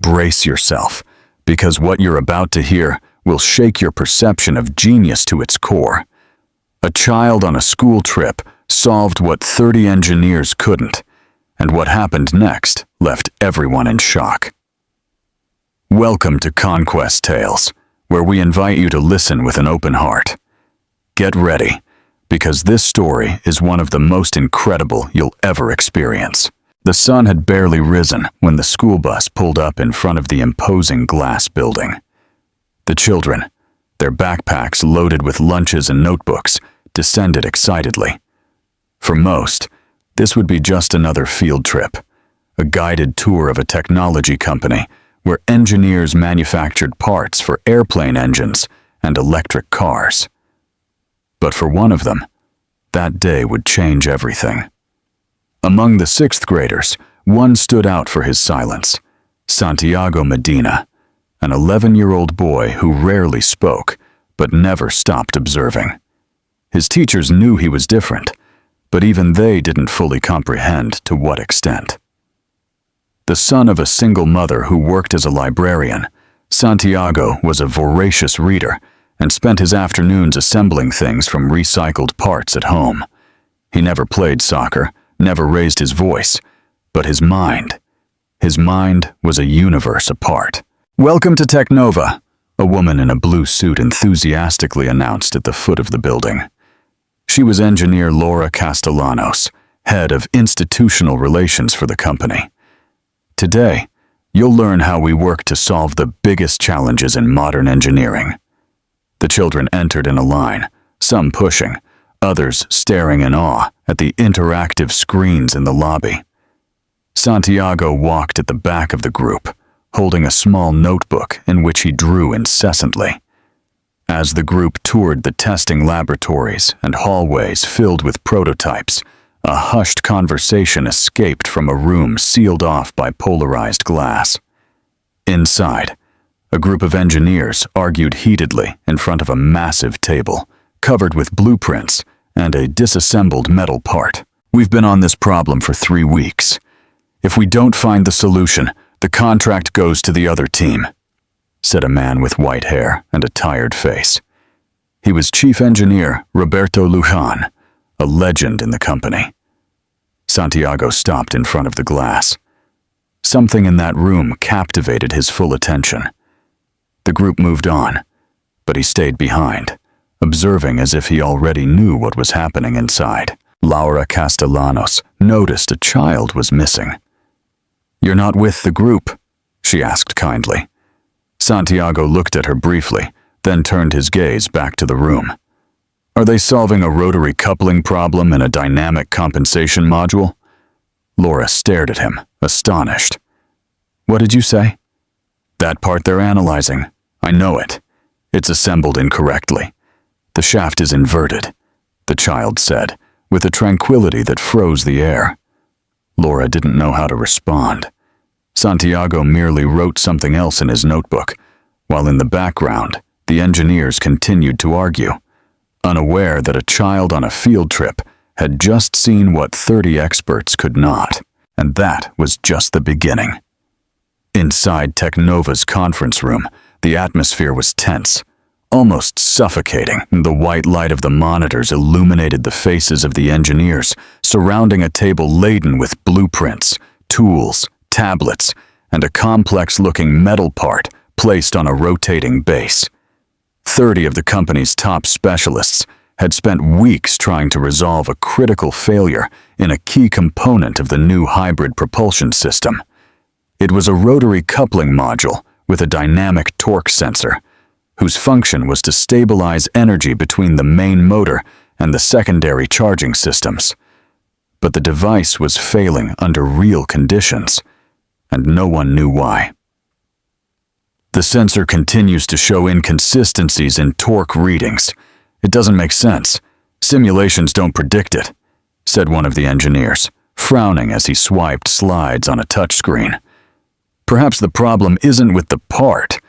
brace yourself, because what you're about to hear will shake your perception of genius to its core. A child on a school trip solved what 30 engineers couldn't, and what happened next left everyone in shock. Welcome to Conquest Tales, where we invite you to listen with an open heart. Get ready, because this story is one of the most incredible you'll ever experience. The sun had barely risen when the school bus pulled up in front of the imposing glass building. The children, their backpacks loaded with lunches and notebooks, descended excitedly. For most, this would be just another field trip, a guided tour of a technology company where engineers manufactured parts for airplane engines and electric cars. But for one of them, that day would change everything. Among the sixth graders, one stood out for his silence: Santiago Medina, an 11-year-old boy who rarely spoke but never stopped observing. His teachers knew he was different, but even they didn't fully comprehend to what extent. The son of a single mother who worked as a librarian, Santiago was a voracious reader and spent his afternoons assembling things from recycled parts at home. He never played soccer, never raised his voice, but his mind was a universe apart. "Welcome to Technova," a woman in a blue suit enthusiastically announced at the foot of the building. She was engineer Laura Castellanos, head of institutional relations for the company. "Today, you'll learn how we work to solve the biggest challenges in modern engineering." The children entered in a line, some pushing, others staring in awe at the interactive screens in the lobby. Santiago walked at the back of the group, holding a small notebook in which he drew incessantly. As the group toured the testing laboratories and hallways filled with prototypes, a hushed conversation escaped from a room sealed off by polarized glass. Inside, a group of engineers argued heatedly in front of a massive table, covered with blueprints and a disassembled metal part. "We've been on this problem for 3 weeks. If we don't find the solution, the contract goes to the other team," said a man with white hair and a tired face. He was chief engineer Roberto Lujan, a legend in the company. Santiago stopped in front of the glass. Something in that room captivated his full attention. The group moved on, but he stayed behind, observing as if he already knew what was happening inside. Laura Castellanos noticed a child was missing. "You're not with the group?" she asked kindly. Santiago looked at her briefly, then turned his gaze back to the room. "Are they solving a rotary coupling problem in a dynamic compensation module?" Laura stared at him, astonished. "What did you say?" "That part they're analyzing. I know it. It's assembled incorrectly. The shaft is inverted," the child said, with a tranquility that froze the air. Laura didn't know how to respond. Santiago merely wrote something else in his notebook, while in the background, the engineers continued to argue, unaware that a child on a field trip had just seen what 30 experts could not, and that was just the beginning. Inside Technova's conference room, the atmosphere was tense, almost suffocating. The white light of the monitors illuminated the faces of the engineers, surrounding a table laden with blueprints, tools, tablets, and a complex-looking metal part placed on a rotating base. 30 of the company's top specialists had spent weeks trying to resolve a critical failure in a key component of the new hybrid propulsion system. It was a rotary coupling module with a dynamic torque sensor, whose function was to stabilize energy between the main motor and the secondary charging systems. But the device was failing under real conditions, and no one knew why. "The sensor continues to show inconsistencies in torque readings. It doesn't make sense. Simulations don't predict it," said one of the engineers, frowning as he swiped slides on a touchscreen. "Perhaps the problem isn't with the part,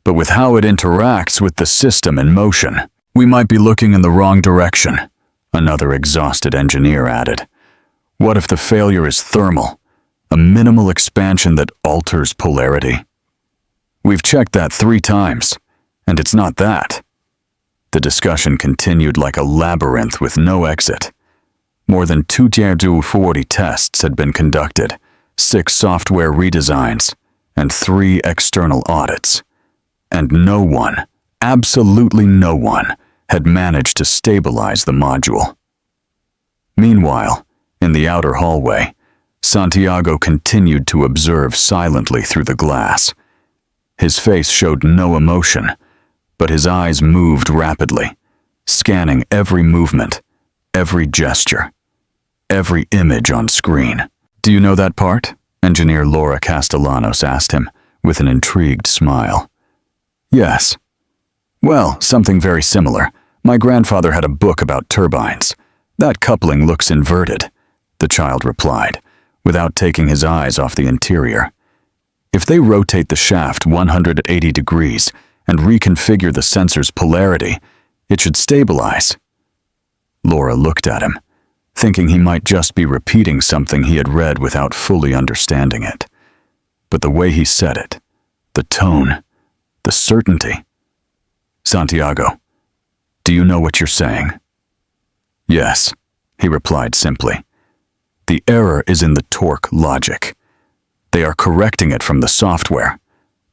but with how it interacts with the system in motion. We might be looking in the wrong direction," another exhausted engineer added. "What if the failure is thermal, a minimal expansion that alters polarity?" We've checked that 3 times, and it's not that. The discussion continued like a labyrinth with no exit. More than 240 tests had been conducted, 6 software redesigns, and 3 external audits. And no one, absolutely no one, had managed to stabilize the module. Meanwhile, in the outer hallway, Santiago continued to observe silently through the glass. His face showed no emotion, but his eyes moved rapidly, scanning every movement, every gesture, every image on screen. "Do you know that part?" Engineer Laura Castellanos asked him, with an intrigued smile. "Yes." "Well, something very similar. My grandfather had a book about turbines. That coupling looks inverted," the child replied, without taking his eyes off the interior. "If they rotate the shaft 180 degrees and reconfigure the sensor's polarity, it should stabilize." Laura looked at him, thinking he might just be repeating something he had read without fully understanding it. But the way he said it, the tone, the certainty. "Santiago, do you know what you're saying?" "Yes," he replied simply. "The error is in the torque logic. They are correcting it from the software,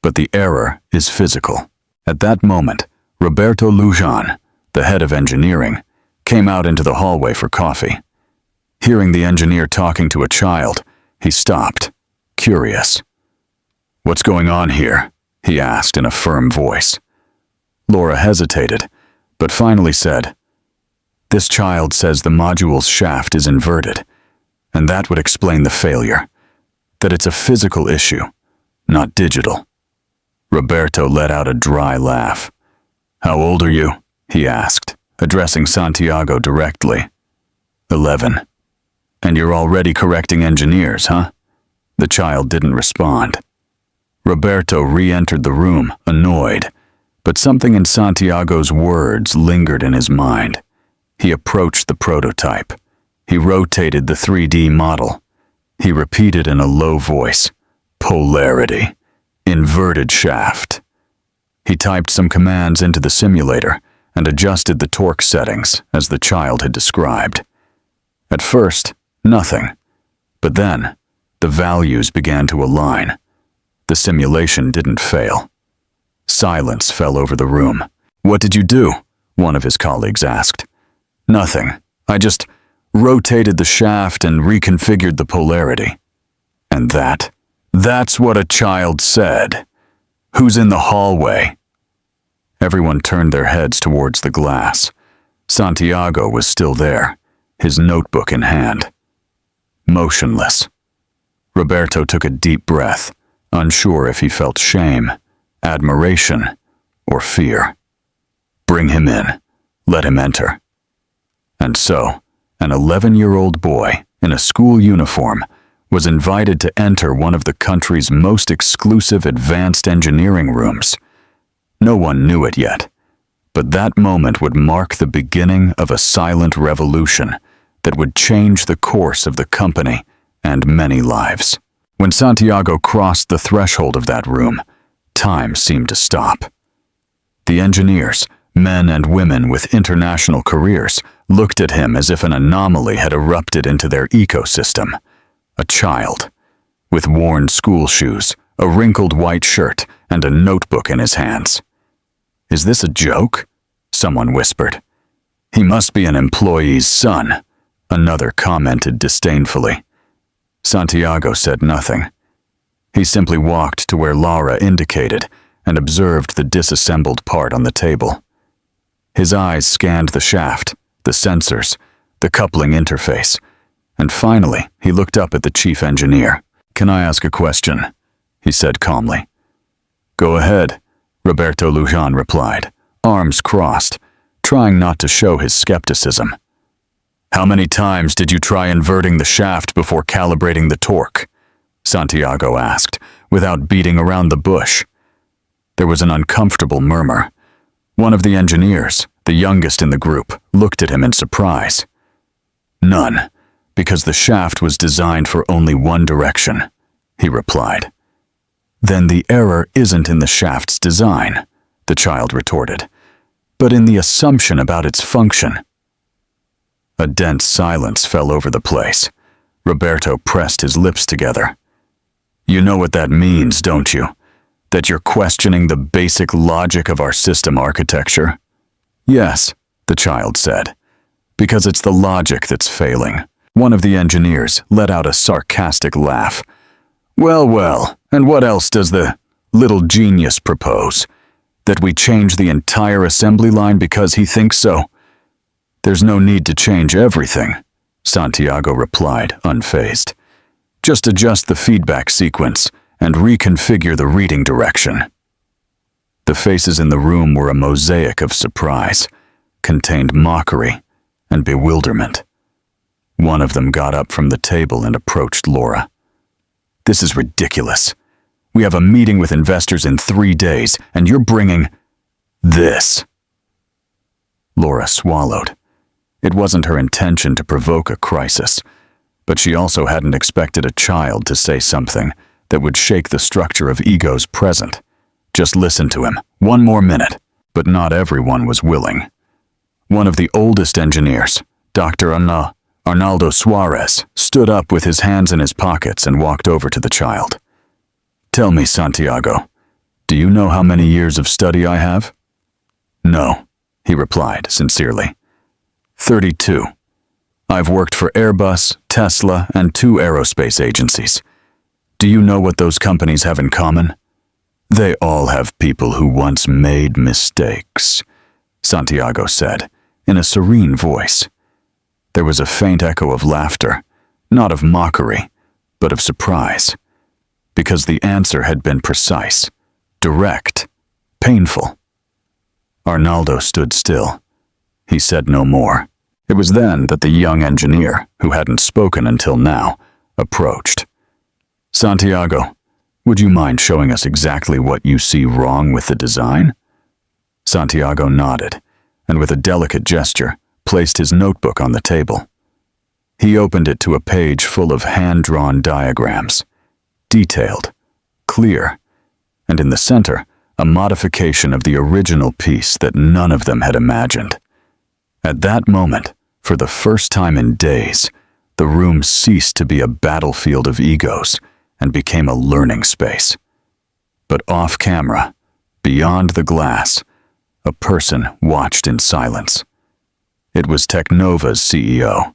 but the error is physical." At that moment, Roberto Lujan, the head of engineering, came out into the hallway for coffee. Hearing the engineer talking to a child, he stopped, curious. "What's going on here?" he asked in a firm voice. Laura hesitated, but finally said, "This child says the module's shaft is inverted, and that would explain the failure, that it's a physical issue, not digital." Roberto let out a dry laugh. "How old are you?" he asked, addressing Santiago directly. 11. "And you're already correcting engineers, huh?" The child didn't respond. Roberto re-entered the room, annoyed, but something in Santiago's words lingered in his mind. He approached the prototype. He rotated the 3D model. He repeated in a low voice, "Polarity. Inverted shaft." He typed some commands into the simulator and adjusted the torque settings as the child had described. At first, nothing. But then, the values began to align. The simulation didn't fail. Silence fell over the room. "What did you do?" one of his colleagues asked. "Nothing. I just rotated the shaft and reconfigured the polarity." "And that's what a child said. Who's in the hallway?" Everyone turned their heads towards the glass. Santiago was still there, his notebook in hand. Motionless. Roberto took a deep breath, unsure if he felt shame, admiration, or fear. "Bring him in. Let him enter." And so, an 11-year-old boy in a school uniform was invited to enter one of the country's most exclusive advanced engineering rooms. No one knew it yet, but that moment would mark the beginning of a silent revolution that would change the course of the company and many lives. When Santiago crossed the threshold of that room, time seemed to stop. The engineers, men and women with international careers, looked at him as if an anomaly had erupted into their ecosystem. A child, with worn school shoes, a wrinkled white shirt, and a notebook in his hands. "Is this a joke?" someone whispered. "He must be an employee's son," another commented disdainfully. Santiago said nothing. He simply walked to where Laura indicated and observed the disassembled part on the table. His eyes scanned the shaft, the sensors, the coupling interface, and finally he looked up at the chief engineer. "Can I ask a question?" he said calmly. "Go ahead," Roberto Lujan replied, arms crossed, trying not to show his skepticism. "How many times did you try inverting the shaft before calibrating the torque?" Santiago asked, without beating around the bush. There was an uncomfortable murmur. One of the engineers, the youngest in the group, looked at him in surprise. "None, because the shaft was designed for only one direction," he replied. Then the error isn't in the shaft's design, the child retorted, but in the assumption about its function. A dense silence fell over the place. Roberto pressed his lips together. You know what that means, don't you? That you're questioning the basic logic of our system architecture? Yes, the child said, because it's the logic that's failing. One of the engineers let out a sarcastic laugh. Well, and what else does the little genius propose? That we change the entire assembly line because he thinks so? There's no need to change everything, Santiago replied, unfazed. Just adjust the feedback sequence and reconfigure the reading direction. The faces in the room were a mosaic of surprise, contained mockery and bewilderment. One of them got up from the table and approached Laura. This is ridiculous. We have a meeting with investors in 3 days, and you're bringing this. Laura swallowed. It wasn't her intention to provoke a crisis, but she also hadn't expected a child to say something that would shake the structure of egos present. Just listen to him, 1 more minute. But not everyone was willing. One of the oldest engineers, Dr. Arnaldo Suarez, stood up with his hands in his pockets and walked over to the child. Tell me, Santiago, do you know how many years of study I have? No, he replied sincerely. 32. I've worked for Airbus, Tesla, and 2 aerospace agencies. Do you know what those companies have in common? They all have people who once made mistakes, Santiago said, in a serene voice. There was a faint echo of laughter, not of mockery, but of surprise, because the answer had been precise, direct, painful. Arnaldo stood still. He said no more. It was then that the young engineer, who hadn't spoken until now, approached. Santiago, would you mind showing us exactly what you see wrong with the design? Santiago nodded, and with a delicate gesture, placed his notebook on the table. He opened it to a page full of hand-drawn diagrams, detailed, clear, and in the center, a modification of the original piece that none of them had imagined. At that moment, for the first time in days, the room ceased to be a battlefield of egos and became a learning space. But off camera, beyond the glass, a person watched in silence. It was Technova's CEO.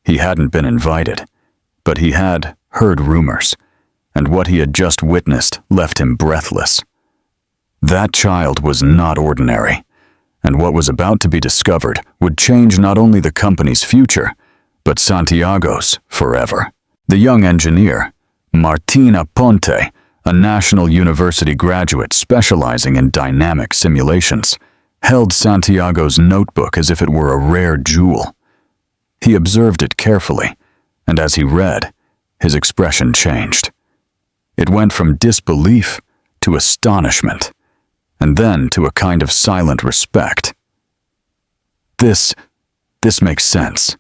He hadn't been invited, but he had heard rumors, and what he had just witnessed left him breathless. That child was not ordinary, and what was about to be discovered would change not only the company's future, but Santiago's forever. The young engineer, Martín Aponte, a National University graduate specializing in dynamic simulations, held Santiago's notebook as if it were a rare jewel. He observed it carefully, and as he read, his expression changed. It went from disbelief to astonishment, and then to a kind of silent respect. This makes sense.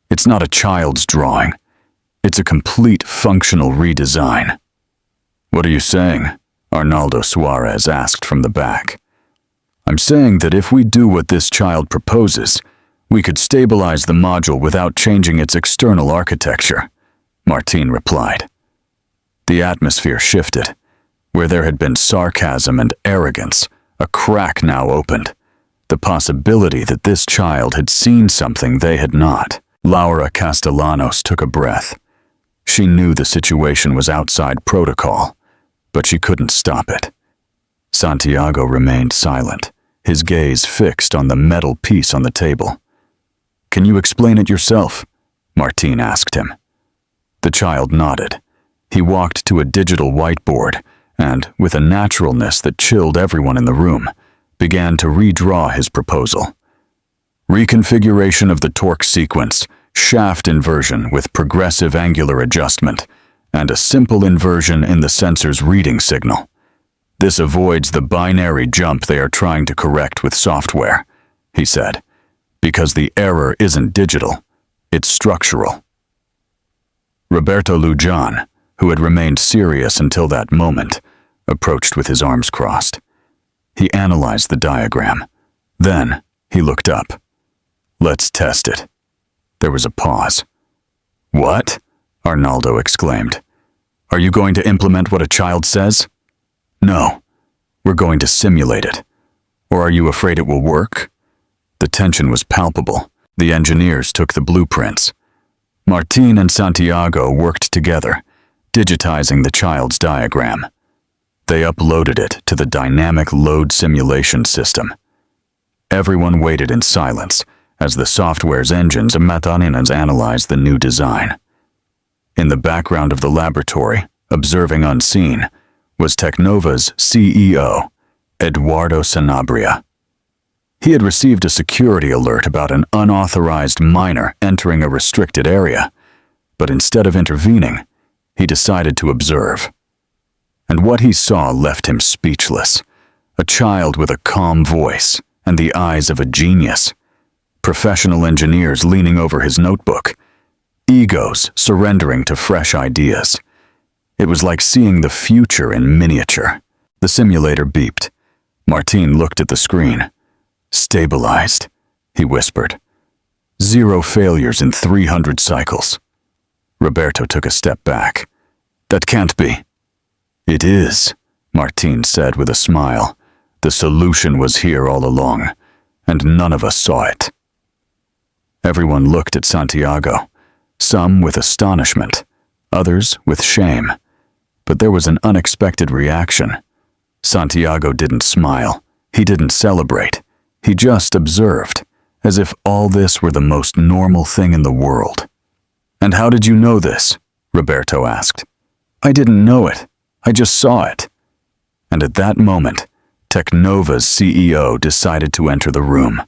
It's not a child's drawing. It's a complete functional redesign. What are you saying? Arnaldo Suarez asked from the back. I'm saying that if we do what this child proposes, we could stabilize the module without changing its external architecture, Martín replied. The atmosphere shifted. Where there had been sarcasm and arrogance, a crack now opened. The possibility that this child had seen something they had not. Laura Castellanos took a breath. She knew the situation was outside protocol, but she couldn't stop it. Santiago remained silent, his gaze fixed on the metal piece on the table. Can you explain it yourself? Martín asked him. The child nodded. He walked to a digital whiteboard and, with a naturalness that chilled everyone in the room, began to redraw his proposal. Reconfiguration of the torque sequence, shaft inversion with progressive angular adjustment, and a simple inversion in the sensor's reading signal. This avoids the binary jump they are trying to correct with software, he said, because the error isn't digital, it's structural. Roberto Lujan, who had remained serious until that moment, approached with his arms crossed. He analyzed the diagram. Then, he looked up. "Let's test it." There was a pause. "What?" Arnaldo exclaimed. "Are you going to implement what a child says?" "No. We're going to simulate it. Or are you afraid it will work?" The tension was palpable. The engineers took the blueprints. Martín and Santiago worked together, digitizing the child's diagram. They uploaded it to the dynamic load simulation system. Everyone waited in silence as the software's engines analyzed the new design. In the background of the laboratory, observing unseen, was Tecnova's CEO, Eduardo Sanabria. He had received a security alert about an unauthorized minor entering a restricted area, but instead of intervening, he decided to observe. And what he saw left him speechless. A child with a calm voice and the eyes of a genius. Professional engineers leaning over his notebook. Egos surrendering to fresh ideas. It was like seeing the future in miniature. The simulator beeped. Martín looked at the screen. "Stabilized," he whispered. "0 failures in 300 cycles." Roberto took a step back. "That can't be." "It is," Martín said with a smile. "The solution was here all along, and none of us saw it." Everyone looked at Santiago, some with astonishment, others with shame. But there was an unexpected reaction. Santiago didn't smile. He didn't celebrate. He just observed, as if all this were the most normal thing in the world. "And how did you know this?" Roberto asked. "I didn't know it. I just saw it." And at that moment, Tecnova's CEO decided to enter the room.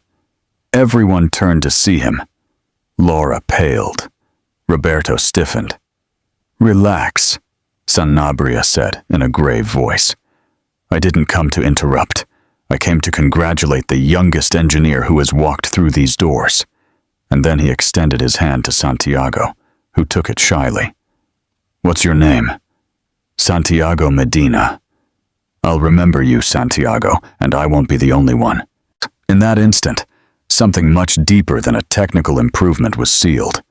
Everyone turned to see him. Laura paled. Roberto stiffened. "Relax," Sanabria said in a grave voice. "I didn't come to interrupt. I came to congratulate the youngest engineer who has walked through these doors." And then he extended his hand to Santiago, who took it shyly. "What's your name?" "Santiago Medina." "I'll remember you, Santiago, and I won't be the only one." In that instant, something much deeper than a technical improvement was sealed.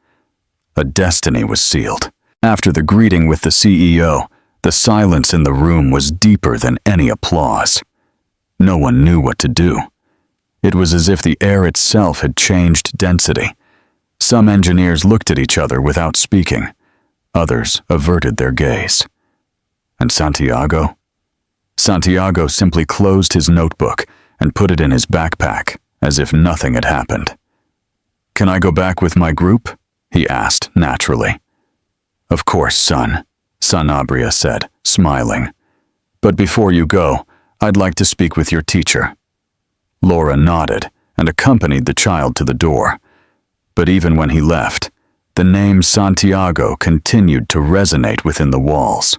A destiny was sealed. After the greeting with the CEO, the silence in the room was deeper than any applause. No one knew what to do. It was as if the air itself had changed density. Some engineers looked at each other without speaking. Others averted their gaze. And Santiago? Santiago simply closed his notebook and put it in his backpack, as if nothing had happened. "Can I go back with my group?" he asked naturally. "Of course, son," Sanabria said, smiling. "But before you go, I'd like to speak with your teacher." Laura nodded and accompanied the child to the door. But even when he left, the name Santiago continued to resonate within the walls.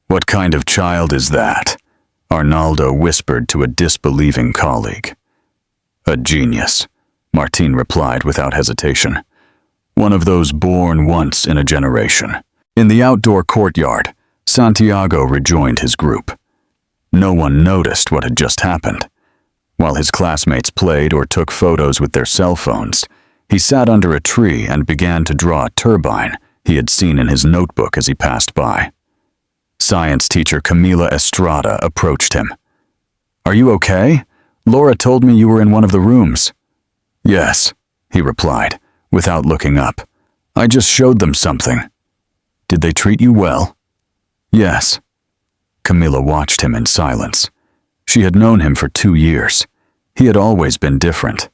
"What kind of child is that?" Arnaldo whispered to a disbelieving colleague. "A genius," Martín replied without hesitation. "One of those born once in a generation." In the outdoor courtyard, Santiago rejoined his group. No one noticed what had just happened. While his classmates played or took photos with their cell phones, he sat under a tree and began to draw a turbine he had seen in his notebook as he passed by. Science teacher Camila Estrada approached him. "Are you okay? Laura told me you were in one of the rooms." "Yes," he replied, without looking up. "I just showed them something." "Did they treat you well?" "Yes." Camila watched him in silence. She had known him for 2 years. He had always been different.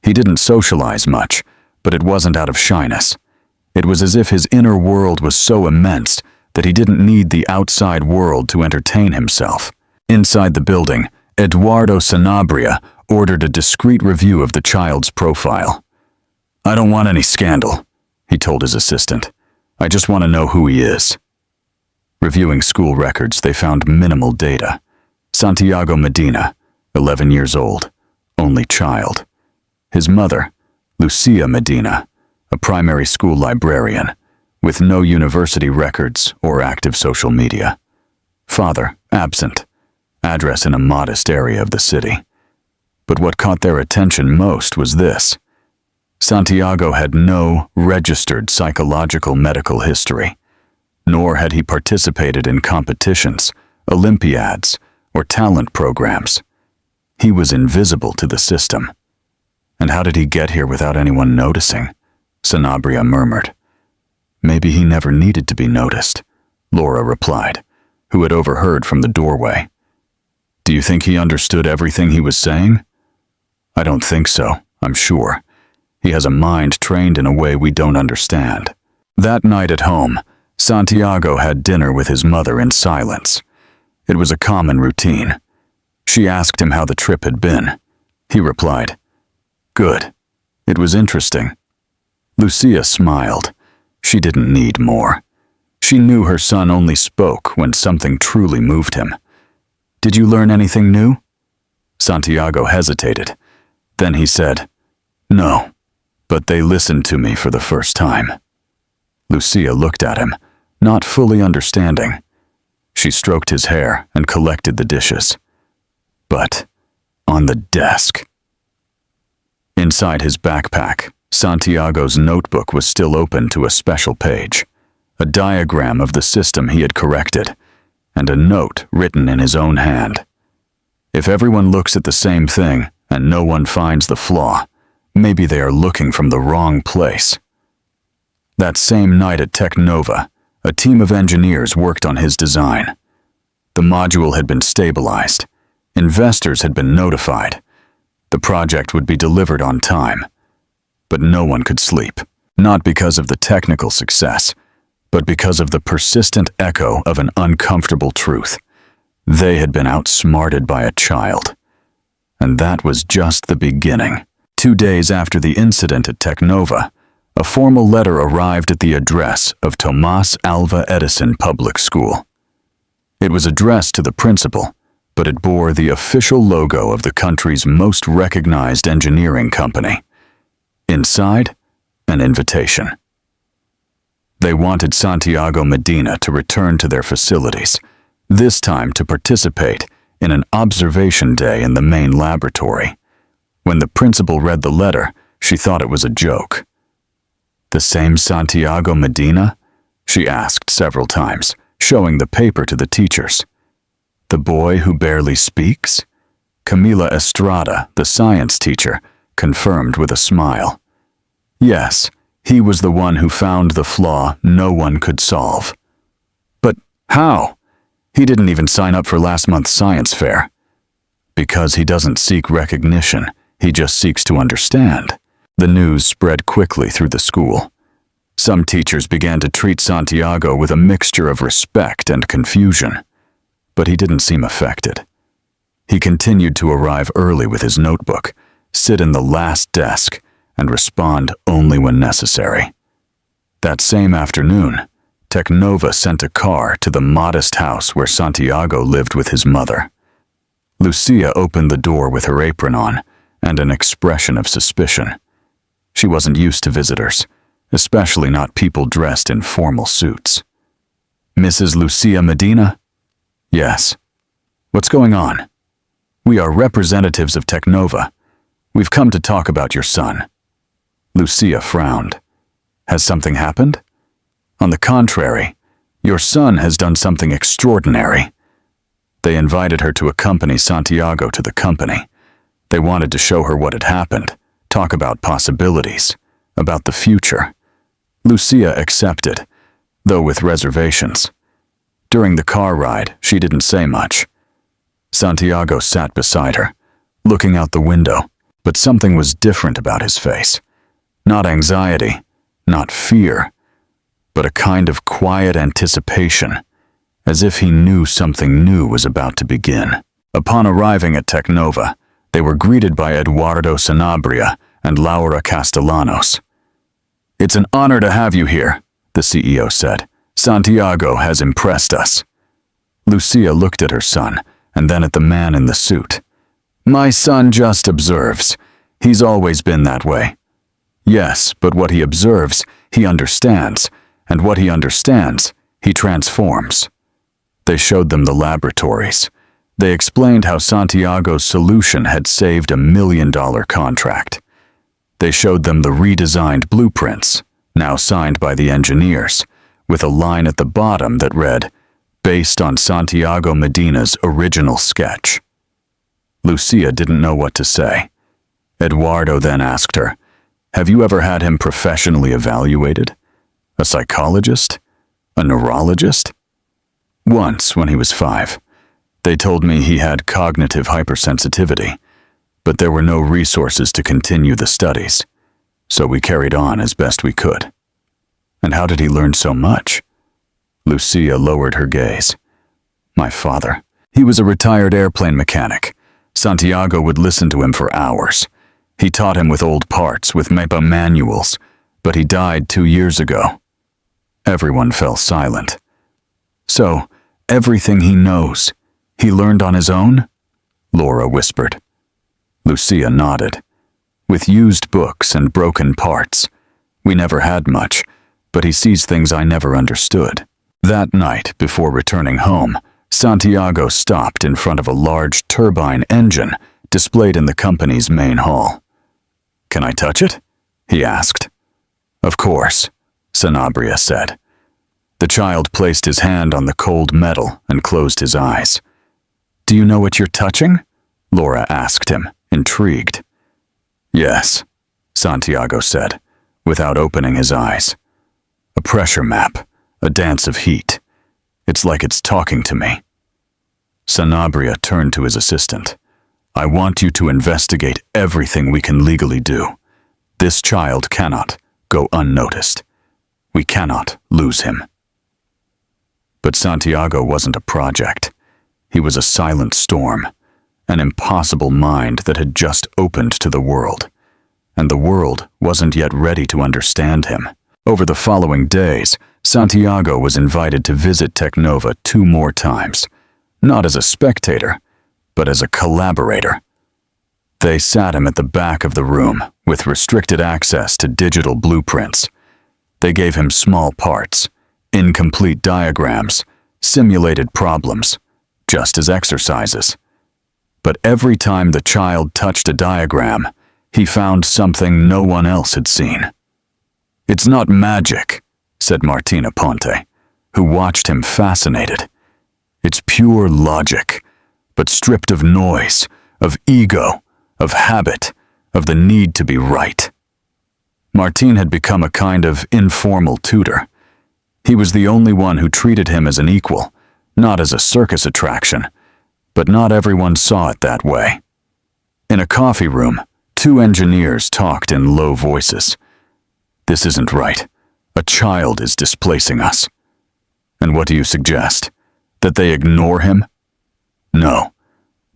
He didn't socialize much, but it wasn't out of shyness. It was as if his inner world was so immense that he didn't need the outside world to entertain himself. Inside the building, Eduardo Sanabria ordered a discreet review of the child's profile. "I don't want any scandal," he told his assistant. "I just want to know who he is." Reviewing school records, they found minimal data. Santiago Medina, 11 years old, only child. His mother, Lucia Medina, a primary school librarian, with no university records or active social media. Father, absent. Address in a modest area of the city. But what caught their attention most was this. Santiago had no registered psychological medical history, nor had he participated in competitions, Olympiads, or talent programs. He was invisible to the system. And how did he get here without anyone noticing? Sanabria murmured. Maybe he never needed to be noticed, Laura replied, who had overheard from the doorway. Do you think he understood everything he was saying? I don't think so, I'm sure. He has a mind trained in a way we don't understand. That night at home, Santiago had dinner with his mother in silence. It was a common routine. She asked him how the trip had been. He replied, Good. It was interesting. Lucia smiled. She didn't need more. She knew her son only spoke when something truly moved him. Did you learn anything new? Santiago hesitated. Then he said, No, but they listened to me for the first time. Lucia looked at him, not fully understanding. She stroked his hair and collected the dishes. But on the desk. Inside his backpack, Santiago's notebook was still open to a special page, a diagram of the system he had corrected, and a note written in his own hand. If everyone looks at the same thing and no one finds the flaw, maybe they are looking from the wrong place. That same night at Technova, a team of engineers worked on his design. The module had been stabilized. Investors had been notified. The project would be delivered on time. But no one could sleep, not because of the technical success, but because of the persistent echo of an uncomfortable truth. They had been outsmarted by a child. And that was just the beginning. 2 days after the incident at Technova, a formal letter arrived at the address of Tomás Alva Edison Public School. It was addressed to the principal, but it bore the official logo of the country's most recognized engineering company. Inside, an invitation. They wanted Santiago Medina to return to their facilities, this time to participate in an observation day in the main laboratory. When the principal read the letter, she thought it was a joke. The same Santiago Medina? She asked several times, showing the paper to the teachers. The boy who barely speaks? Camila Estrada, the science teacher, confirmed with a smile. Yes, he was the one who found the flaw no one could solve. But how? He didn't even sign up for last month's science fair. Because he doesn't seek recognition, he just seeks to understand. The news spread quickly through the school. Some teachers began to treat Santiago with a mixture of respect and confusion. But he didn't seem affected. He continued to arrive early with his notebook, sit in the last desk, and respond only when necessary. That same afternoon, Technova sent a car to the modest house where Santiago lived with his mother. Lucia opened the door with her apron on and an expression of suspicion. She wasn't used to visitors, especially not people dressed in formal suits. Mrs. Lucia Medina? Yes. What's going on? We are representatives of Technova. We've come to talk about your son. Lucia frowned. Has something happened? On the contrary, your son has done something extraordinary. They invited her to accompany Santiago to the company. They wanted to show her what had happened, talk about possibilities, about the future. Lucia accepted, though with reservations. During the car ride, she didn't say much. Santiago sat beside her, looking out the window, but something was different about his face. Not anxiety, not fear, but a kind of quiet anticipation, as if he knew something new was about to begin. Upon arriving at Technova, they were greeted by Eduardo Sanabria and Laura Castellanos. It's an honor to have you here, the CEO said. Santiago has impressed us. Lucia looked at her son and then at the man in the suit. My son just observes. He's always been that way. Yes, but what he observes, he understands, and what he understands, he transforms. They showed them the laboratories. They explained how Santiago's solution had saved a $1 million contract. They showed them the redesigned blueprints, now signed by the engineers, with a line at the bottom that read, "Based on Santiago Medina's original sketch." Lucia didn't know what to say. Eduardo then asked her, "Have you ever had him professionally evaluated? A psychologist? A neurologist?" "Once, when he was 5. They told me he had cognitive hypersensitivity, but there were no resources to continue the studies, so we carried on as best we could." "And how did he learn so much?" Lucia lowered her gaze. "My father. He was a retired airplane mechanic. Santiago would listen to him for hours. He taught him with old parts, with MEPA manuals, but he died 2 years ago." Everyone fell silent. "So, everything he knows, he learned on his own?" Laura whispered. Lucia nodded. "With used books and broken parts. We never had much, but he sees things I never understood." That night, before returning home, Santiago stopped in front of a large turbine engine displayed in the company's main hall. "Can I touch it?" he asked. "Of course," Sanabria said. The child placed his hand on the cold metal and closed his eyes. "Do you know what you're touching?" Laura asked him, intrigued. "Yes," Santiago said, without opening his eyes. "A pressure map, a dance of heat. It's like it's talking to me." Sanabria turned to his assistant. "I want you to investigate everything we can legally do. This child cannot go unnoticed. We cannot lose him." But Santiago wasn't a project. He was a silent storm, an impossible mind that had just opened to the world, and the world wasn't yet ready to understand him. Over the following days, Santiago was invited to visit Technova 2 more times, not as a spectator, but as a collaborator. They sat him at the back of the room with restricted access to digital blueprints. They gave him small parts, incomplete diagrams, simulated problems, just as exercises. But every time the child touched a diagram, he found something no one else had seen. "It's not magic," said Martina Ponte, who watched him fascinated. "It's pure logic, but stripped of noise, of ego, of habit, of the need to be right." Martine had become a kind of informal tutor. He was the only one who treated him as an equal, not as a circus attraction, but not everyone saw it that way. In a coffee room, 2 engineers talked in low voices. "This isn't right. A child is displacing us." "And what do you suggest? That they ignore him?" "No.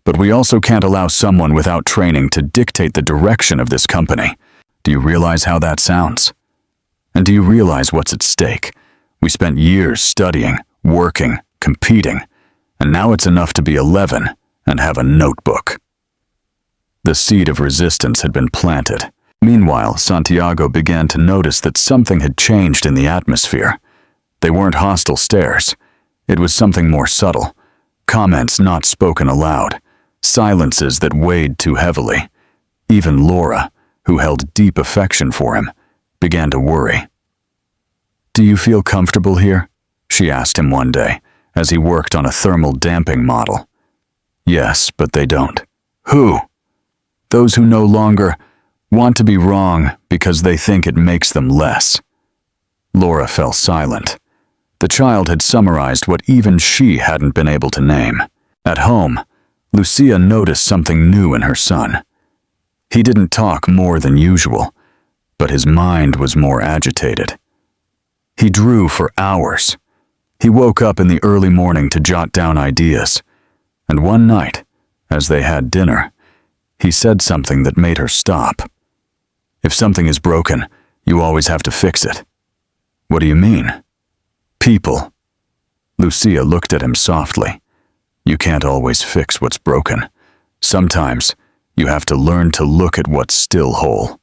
But we also can't allow someone without training to dictate the direction of this company. Do you realize how that sounds? And do you realize what's at stake? We spent years studying, working, competing, and now it's enough to be 11 and have a notebook." The seed of resistance had been planted. Meanwhile, Santiago began to notice that something had changed in the atmosphere. They weren't hostile stares. It was something more subtle. Comments not spoken aloud. Silences that weighed too heavily. Even Laura, who held deep affection for him, began to worry. "Do you feel comfortable here?" she asked him one day, as he worked on a thermal damping model. "Yes, but they don't." "Who?" "Those who no longer want to be wrong because they think it makes them less." Laura fell silent. The child had summarized what even she hadn't been able to name. At home, Lucia noticed something new in her son. He didn't talk more than usual, but his mind was more agitated. He drew for hours. He woke up in the early morning to jot down ideas, and one night, as they had dinner, he said something that made her stop. "If something is broken, you always have to fix it." "What do you mean?" "People." Lucia looked at him softly. "You can't always fix what's broken. Sometimes, you have to learn to look at what's still whole."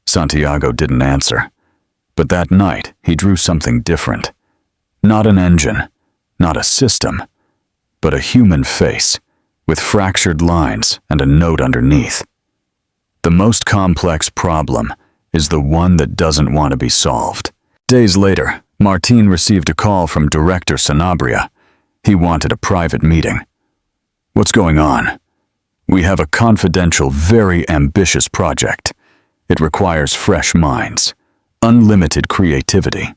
Santiago didn't answer, but that night he drew something different. Not an engine, not a system, but a human face, with fractured lines and a note underneath. The most complex problem is the one that doesn't want to be solved. Days later, Martine received a call from Director Sanabria. He wanted a private meeting. "What's going on?" "We have a confidential, very ambitious project. It requires fresh minds, unlimited creativity."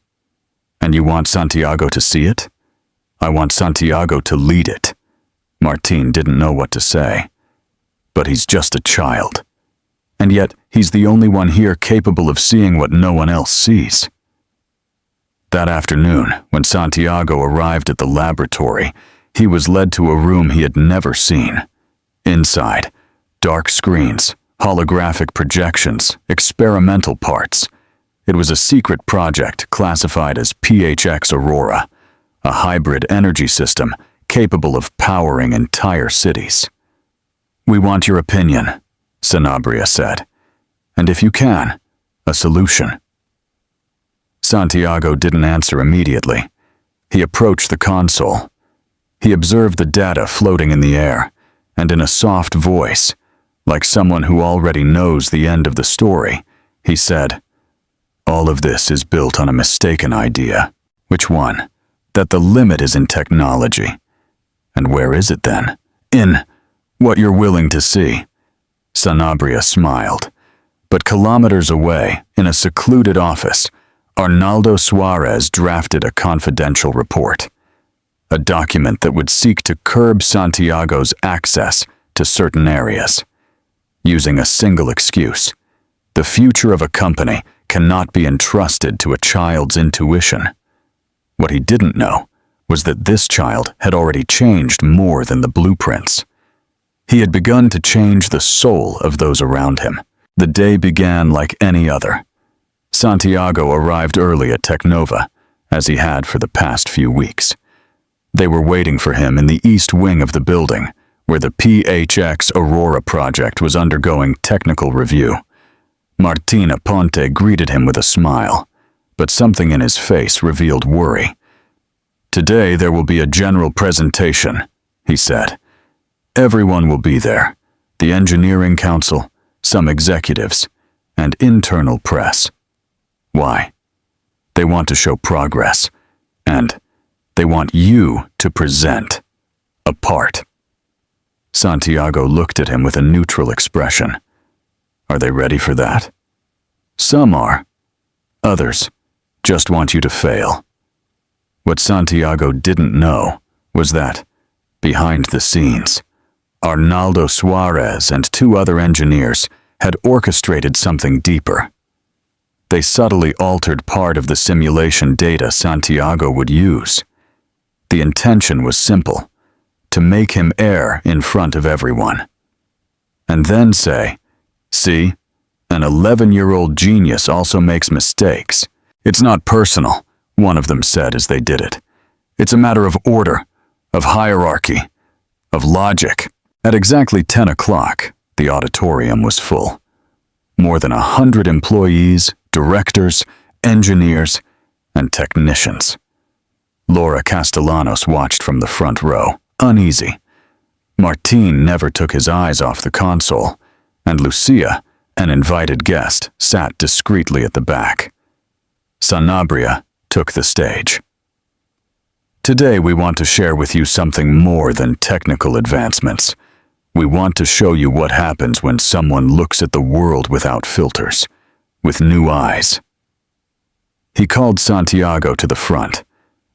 "And you want Santiago to see it?" "I want Santiago to lead it." Martine didn't know what to say. But he's just a child. And yet, he's the only one here capable of seeing what no one else sees. That afternoon, when Santiago arrived at the laboratory, he was led to a room he had never seen. Inside, dark screens, holographic projections, experimental parts. It was a secret project classified as PHX Aurora, a hybrid energy system capable of powering entire cities. "We want your opinion," Sanabria said, "and if you can, a solution." Santiago didn't answer immediately. He approached the console. He observed the data floating in the air, and in a soft voice, like someone who already knows the end of the story, he said, "All of this is built on a mistaken idea." "Which one?" "That the limit is in technology." "And where is it then?" "In what you're willing to see." Sanabria smiled. But kilometers away, in a secluded office, Arnaldo Suarez drafted a confidential report. A document that would seek to curb Santiago's access to certain areas. Using a single excuse: the future of a company cannot be entrusted to a child's intuition. What he didn't know was that this child had already changed more than the blueprints. He had begun to change the soul of those around him. The day began like any other. Santiago arrived early at Technova, as he had for the past few weeks. They were waiting for him in the east wing of the building, where the PHX Aurora project was undergoing technical review. Martina Ponte greeted him with a smile, but something in his face revealed worry. "Today there will be a general presentation," he said. "Everyone will be there, the engineering council, some executives, and internal press. Why? They want to show progress, and they want you to present a part." Santiago looked at him with a neutral expression. "Are they ready for that?" "Some are. Others just want you to fail." What Santiago didn't know was that, behind the scenes, Arnaldo Suarez and two other engineers had orchestrated something deeper. They subtly altered part of the simulation data Santiago would use. The intention was simple: to make him err in front of everyone. And then say, "See, an 11-year-old genius also makes mistakes. It's not personal," one of them said as they did it. "It's a matter of order, of hierarchy, of logic." At exactly 10 o'clock, the auditorium was full. More than 100 employees, directors, engineers, and technicians. Laura Castellanos watched from the front row, uneasy. Martine never took his eyes off the console, and Lucia, an invited guest, sat discreetly at the back. Sanabria took the stage. "Today we want to share with you something more than technical advancements. We want to show you what happens when someone looks at the world without filters, with new eyes." He called Santiago to the front.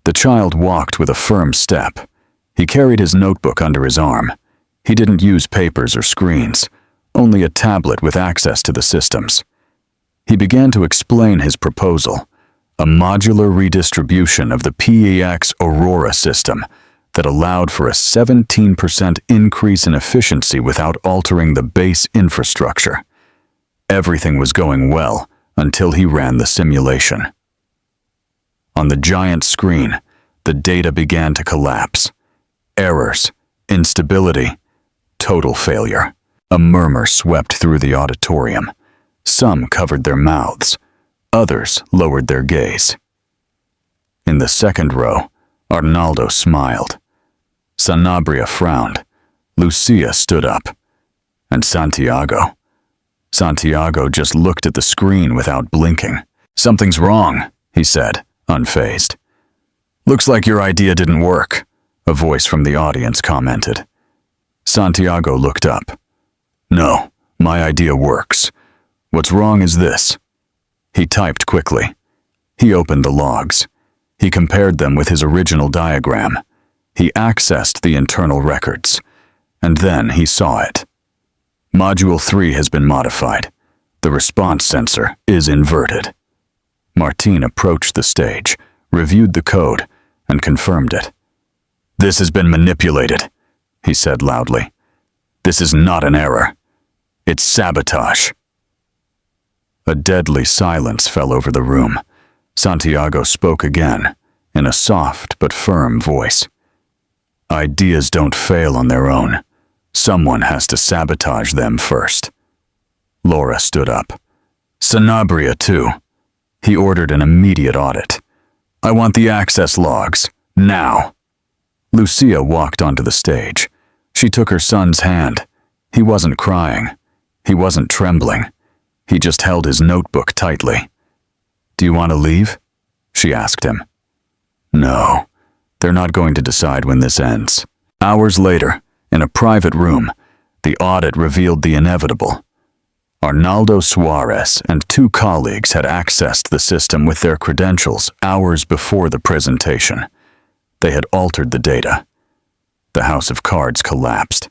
The child walked with a firm step. He carried his notebook under his arm. He didn't use papers or screens, only a tablet with access to the systems. He began to explain his proposal, a modular redistribution of the PEX Aurora system that allowed for a 17% increase in efficiency without altering the base infrastructure. Everything was going well until he ran the simulation. On the giant screen, the data began to collapse. Errors, instability, total failure. A murmur swept through the auditorium. Some covered their mouths. Others lowered their gaze. In the second row, Arnaldo smiled. Sanabria frowned. Lucia stood up. And Santiago? Santiago just looked at the screen without blinking. "Something's wrong," he said, unfazed. "Looks like your idea didn't work," a voice from the audience commented. Santiago looked up. "No, my idea works. What's wrong is this." He typed quickly. He opened the logs. He compared them with his original diagram. He accessed the internal records. And then he saw it. Module 3 has been modified. The response sensor is inverted. Martin approached the stage, reviewed the code, and confirmed it. "This has been manipulated," he said loudly. "This is not an error. It's sabotage." A deadly silence fell over the room. Santiago spoke again, in a soft but firm voice. "Ideas don't fail on their own. Someone has to sabotage them first." Laura stood up. "Sanabria, too." He ordered an immediate audit. "I want the access logs, now." Lucia walked onto the stage. She took her son's hand. He wasn't crying. He wasn't trembling. He just held his notebook tightly. "Do you want to leave?" she asked him. "No, they're not going to decide when this ends." Hours later, in a private room, the audit revealed the inevitable. Arnaldo Suarez and 2 colleagues had accessed the system with their credentials hours before the presentation. They had altered the data. The house of cards collapsed.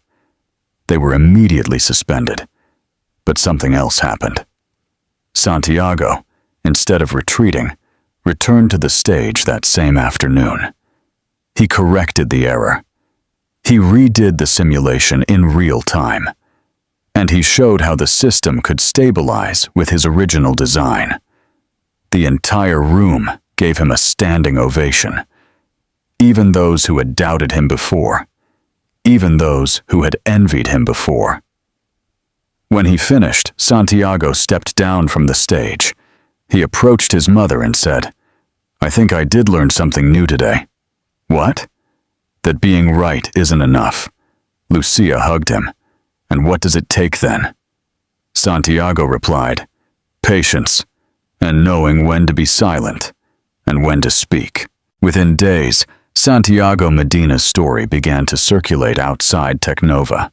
They were immediately suspended. But something else happened. Santiago, instead of retreating, returned to the stage that same afternoon. He corrected the error. He redid the simulation in real time. And he showed how the system could stabilize with his original design. The entire room gave him a standing ovation. Even those who had doubted him before. Even those who had envied him before. When he finished, Santiago stepped down from the stage. He approached his mother and said, "I think I did learn something new today." "What?" "That being right isn't enough." Lucia hugged him. "And what does it take then?" Santiago replied, "Patience, and knowing when to be silent, and when to speak." Within days, Santiago Medina's story began to circulate outside Tecnova.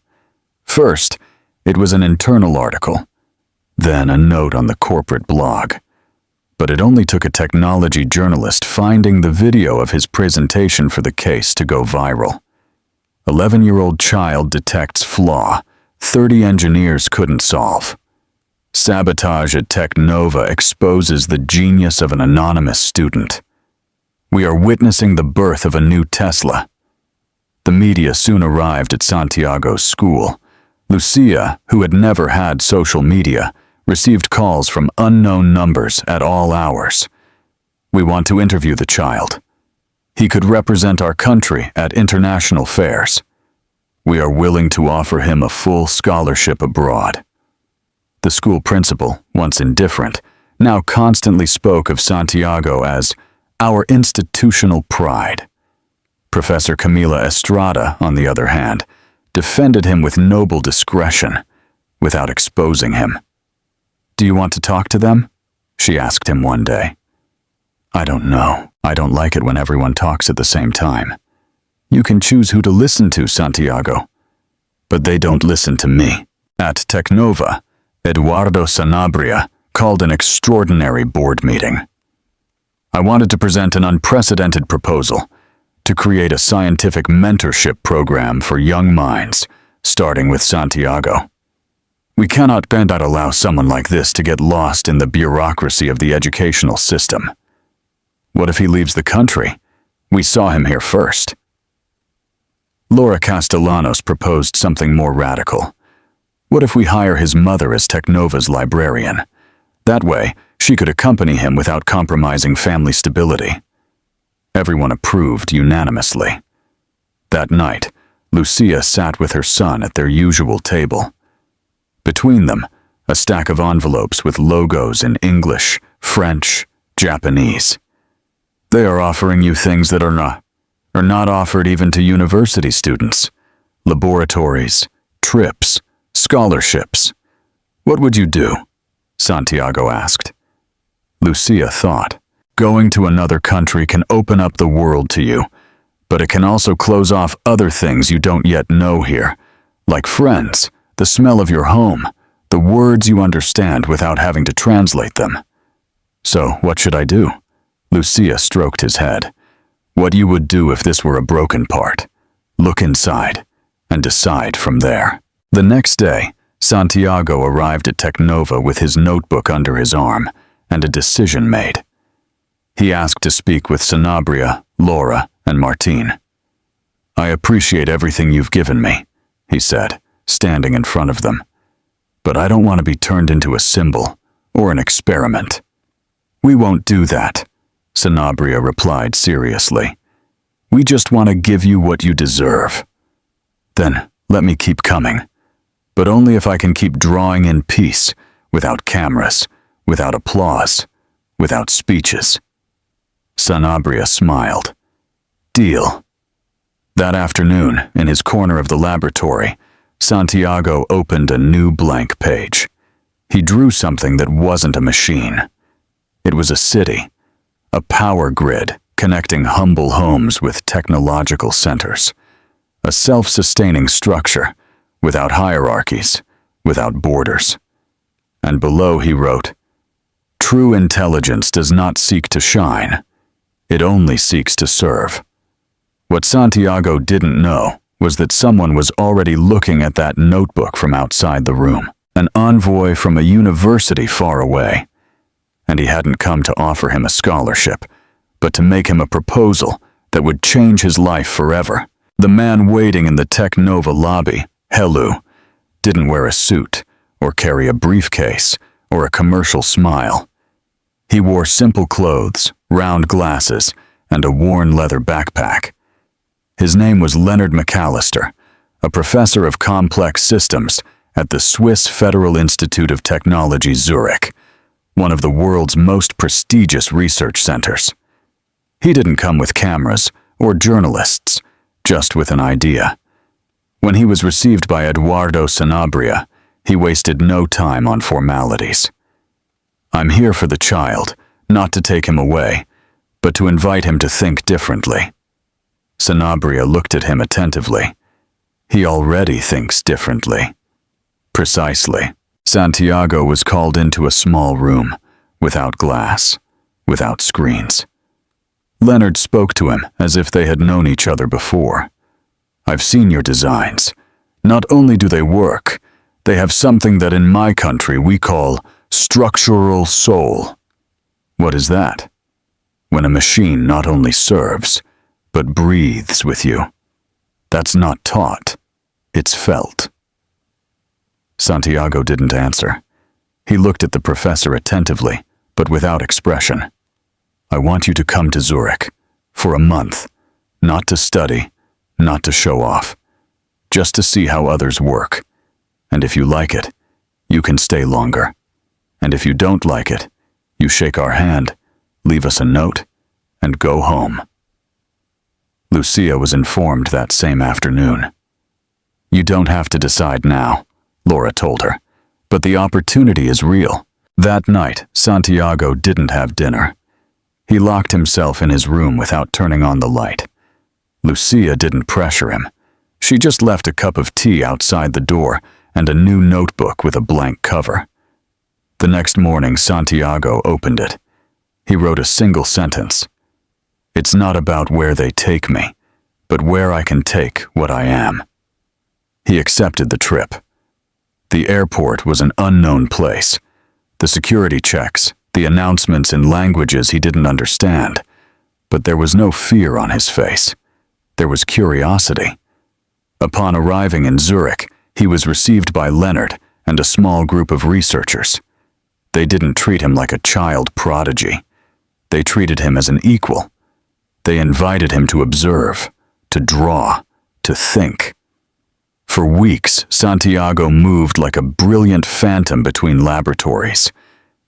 First, it was an internal article, then a note on the corporate blog. But it only took a technology journalist finding the video of his presentation for the case to go viral. 11-year-old child detects flaw 30 engineers couldn't solve. Sabotage at Tecnova exposes the genius of an anonymous student. We are witnessing the birth of a new Tesla. The media soon arrived at Santiago's school. Lucia, who had never had social media, received calls from unknown numbers at all hours. "We want to interview the child. He could represent our country at international fairs. We are willing to offer him a full scholarship abroad." The school principal, once indifferent, now constantly spoke of Santiago as our institutional pride. Professor Camila Estrada, on the other hand, defended him with noble discretion, without exposing him. "Do you want to talk to them?" she asked him one day. "I don't know. I don't like it when everyone talks at the same time." "You can choose who to listen to, Santiago." "But they don't listen to me." At Tecnova, Eduardo Sanabria called an extraordinary board meeting. "I wanted to present an unprecedented proposal to create a scientific mentorship program for young minds, starting with Santiago. We cannot allow someone like this to get lost in the bureaucracy of the educational system. What if he leaves the country? We saw him here first." Laura Castellanos proposed something more radical. What if we hire his mother as Tecnova's librarian? That way, she could accompany him without compromising family stability. Everyone approved unanimously. That night, Lucia sat with her son at their usual table. Between them, a stack of envelopes with logos in English, French, Japanese. "They are offering you things that are not." are not offered even to university students. Laboratories, trips, scholarships. What would you do? Santiago asked. Lucia thought. Going to another country can open up the world to you, but it can also close off other things you don't yet know here, like friends, the smell of your home, the words you understand without having to translate them. So, what should I do? Lucia stroked his head. What you would do if this were a broken part. Look inside and decide from there. The next day, Santiago arrived at Technova with his notebook under his arm and a decision made. He asked to speak with Sanabria, Laura, and Martine. I appreciate everything you've given me, he said, standing in front of them. But I don't want to be turned into a symbol or an experiment. We won't do that, Sanabria replied seriously. We just want to give you what you deserve. Then let me keep coming, but only if I can keep drawing in peace, without cameras, without applause, without speeches. Sanabria smiled. Deal. That afternoon, in his corner of the laboratory, Santiago opened a new blank page. He drew something that wasn't a machine. It was a city, a power grid connecting humble homes with technological centers, a self-sustaining structure without hierarchies, without borders. And below he wrote, True intelligence does not seek to shine. It only seeks to serve. What Santiago didn't know was that someone was already looking at that notebook from outside the room, an envoy from a university far away. And he hadn't come to offer him a scholarship, but to make him a proposal that would change his life forever. The man waiting in the Technova lobby, Helu, didn't wear a suit or carry a briefcase or a commercial smile. He wore simple clothes, round glasses, and a worn leather backpack. His name was Leonard McAllister, a professor of complex systems at the Swiss Federal Institute of Technology Zurich, one of the world's most prestigious research centers. He didn't come with cameras or journalists, just with an idea. When he was received by Eduardo Sanabria, he wasted no time on formalities. I'm here for the child, not to take him away, but to invite him to think differently. Sanabria looked at him attentively. He already thinks differently. Precisely. Santiago was called into a small room, without glass, without screens. Leonard spoke to him as if they had known each other before. I've seen your designs. Not only do they work, they have something that in my country we call structural soul. What is that? When a machine not only serves, but breathes with you. That's not taught, it's felt. Santiago didn't answer. He looked at the professor attentively, but without expression. I want you to come to Zurich, for a month, not to study, not to show off, just to see how others work. And if you like it, you can stay longer. And if you don't like it, you shake our hand, leave us a note, and go home. Lucia was informed that same afternoon. You don't have to decide now, Laura told her, but the opportunity is real. That night, Santiago didn't have dinner. He locked himself in his room without turning on the light. Lucia didn't pressure him. She just left a cup of tea outside the door and a new notebook with a blank cover. The next morning, Santiago opened it. He wrote a single sentence. It's not about where they take me, but where I can take what I am. He accepted the trip. The airport was an unknown place. The security checks, the announcements in languages he didn't understand. But there was no fear on his face. There was curiosity. Upon arriving in Zurich, he was received by Leonard and a small group of researchers. They didn't treat him like a child prodigy. They treated him as an equal. They invited him to observe, to draw, to think. For weeks, Santiago moved like a brilliant phantom between laboratories.